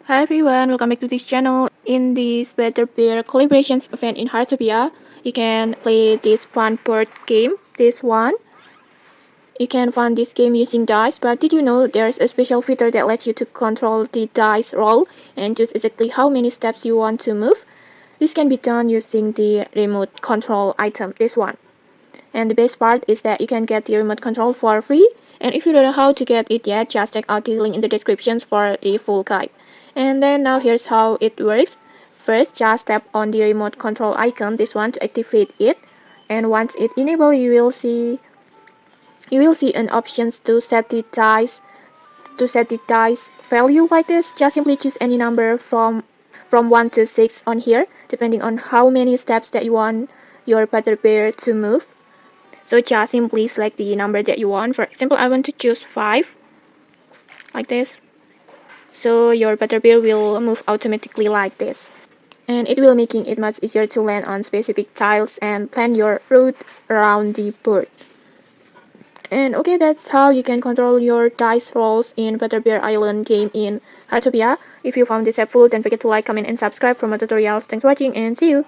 Hi everyone, welcome back to this channel. In this Butterbear collaborations event in Heartopia, you can play this fun board game, this one. You can fund this game using dice, but did you know there's a special feature that lets you to control the dice roll and choose exactly how many steps you want to move? This can be done using the remote control item, this one. And the best part is that you can get the remote control for free. And if you don't know how to get it yet, just check out the link in the descriptions for the full guide. And then now here's how it works. First, just tap on the remote control icon, this one, to activate it. And once it enabled, you will see an options to set the dice value like this. Just simply choose any number from 1 to 6 on here, depending on how many steps that you want your Butterbear to move. So just simply select the number that you want. For example, I want to choose 5, like this. So your Butterbear will move automatically like this. And it will making it much easier to land on specific tiles and plan your route around the board. And okay, that's how you can control your dice rolls in Butterbear Island game in Heartopia. If you found this helpful, don't forget to like, comment, and subscribe for more tutorials. Thanks for watching and see you!